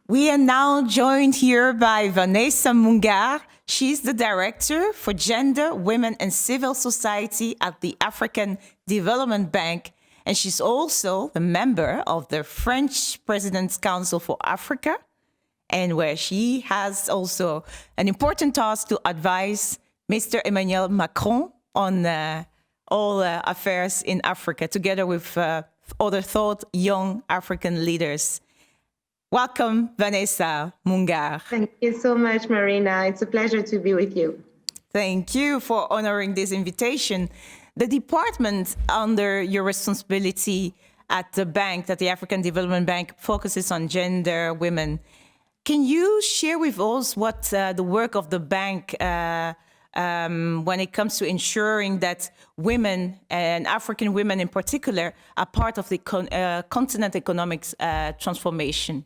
We are now joined here by Vanessa Moungar. She's the Director for Gender, Women and Civil Society at the African Development Bank. And she's also a member of the French President's Council for Africa, and where she has also an important task to advise Mr. Emmanuel Macron on all affairs in Africa, together with other thought young African leaders. Welcome, Vanessa Moungar. Thank you so much, Marina. It's a pleasure to be with you. Thank you for honoring this invitation. The department under your responsibility at the bank, at the African Development Bank, focuses on gender, women. Can you share with us what the work of the bank when it comes to ensuring that women, and African women in particular, are part of the continent economic transformation?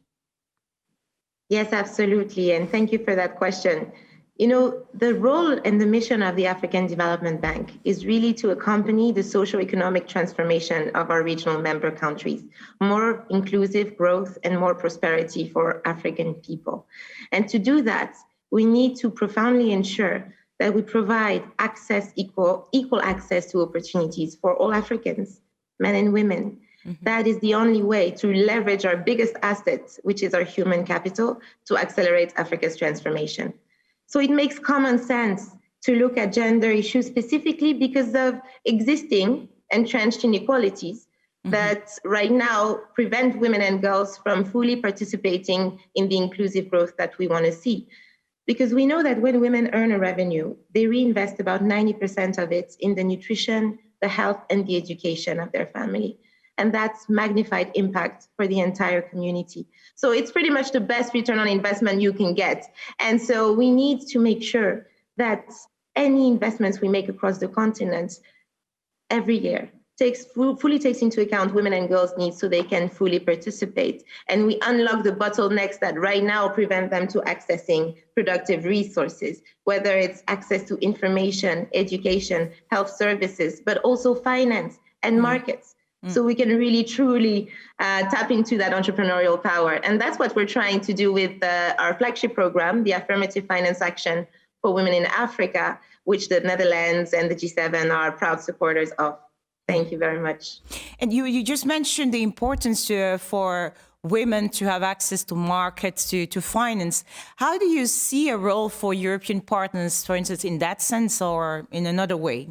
Yes, absolutely. And thank you for that question. You know, the role and the mission of the African Development Bank is really to accompany the socio-economic transformation of our regional member countries, more inclusive growth and more prosperity for African people. And to do that, we need to profoundly ensure that we provide equal access to opportunities for all Africans, men and women. That is the only way to leverage our biggest asset, which is our human capital, to accelerate Africa's transformation. So it makes common sense to look at gender issues specifically because of existing entrenched inequalities that right now prevent women and girls from fully participating in the inclusive growth that we want to see. Because we know that when women earn a revenue, they reinvest about 90% of it in the nutrition, the health, and the education of their family. And that's magnified impact for the entire community. So it's pretty much the best return on investment you can get. And so we need to make sure that any investments we make across the continent every year fully takes into account women and girls' needs so they can fully participate. And we unlock the bottlenecks that right now prevent them to accessing productive resources, whether it's access to information, education, health services, but also finance and markets. So we can really, truly tap into that entrepreneurial power. And that's what we're trying to do with our flagship program, the Affirmative Finance Action for Women in Africa, which the Netherlands and the G7 are proud supporters of. Thank you very much. And you just mentioned the importance for women to have access to markets, to finance. How do you see a role for European partners, for instance, in that sense or in another way?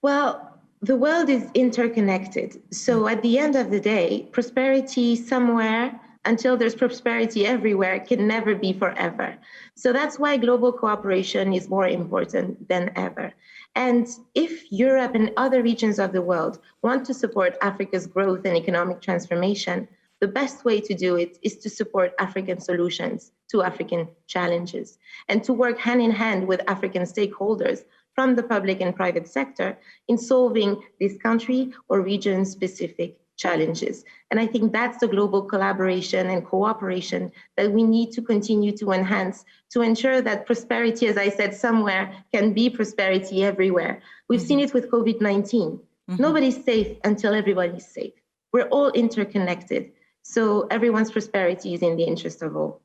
Well, the world is interconnected. So at the end of the day, prosperity somewhere until there's prosperity everywhere can never be forever. So that's why global cooperation is more important than ever. And if Europe and other regions of the world want to support Africa's growth and economic transformation, the best way to do it is to support African solutions to African challenges and to work hand in hand with African stakeholders from the public and private sector in solving this country or region-specific challenges. And I think that's the global collaboration and cooperation that we need to continue to enhance to ensure that prosperity, as I said, somewhere can be prosperity everywhere. We've seen it with COVID-19. Nobody's safe until everybody's safe. We're all interconnected. So everyone's prosperity is in the interest of all.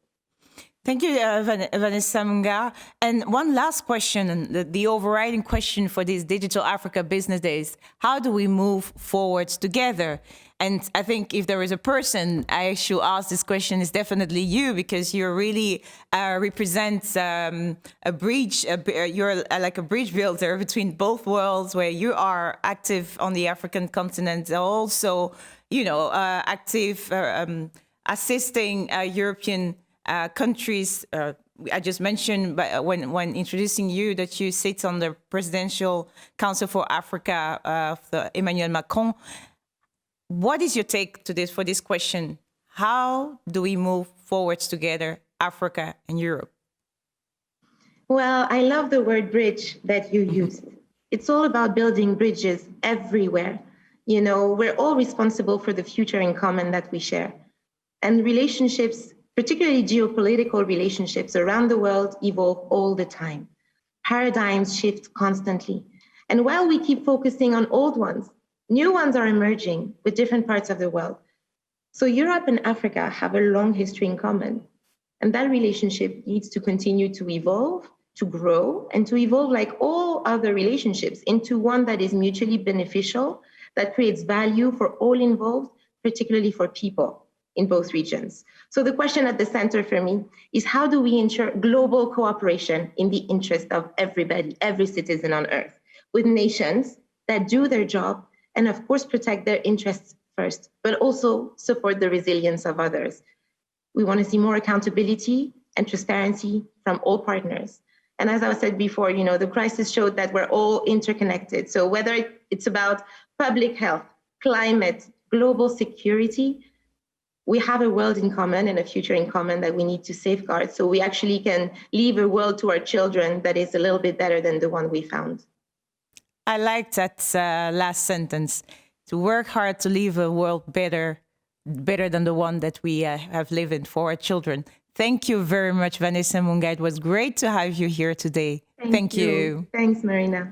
Thank you, Vanessa Moungar. And one last question, the overriding question for these Digital Africa Business Days: how do we move forward together? And I think if there is a person I should ask this question, is definitely you, because you really represent a bridge. You're like a bridge builder between both worlds, where you are active on the African continent, also, active assisting European countries. I just mentioned when introducing you that you sit on the Presidential Council for Africa of Emmanuel Macron. What is your take for this question? How do we move forwards together, Africa and Europe? Well, I love the word bridge that you used. It's all about building bridges everywhere. We're all responsible for the future in common that we share. And relationships, particularly geopolitical relationships around the world, evolve all the time. Paradigms shift constantly. And while we keep focusing on old ones, new ones are emerging with different parts of the world. So Europe and Africa have a long history in common. And that relationship needs to continue to evolve, to grow, and to evolve like all other relationships into one that is mutually beneficial, that creates value for all involved, particularly for people in both regions. So the question at the center for me is, how do we ensure global cooperation in the interest of everybody, every citizen on Earth, with nations that do their job and of course protect their interests first, but also support the resilience of others. We want to see more accountability and transparency from all partners. And as I said before, the crisis showed that we're all interconnected. So whether it's about public health, climate, global security, we have a world in common and a future in common that we need to safeguard, so we actually can leave a world to our children that is a little bit better than the one we found. I like that last sentence, to work hard to leave a world better than the one that we have lived in for our children. Thank you very much, Vanessa Moungar. It was great to have you here today. Thank you. Thanks, Marina.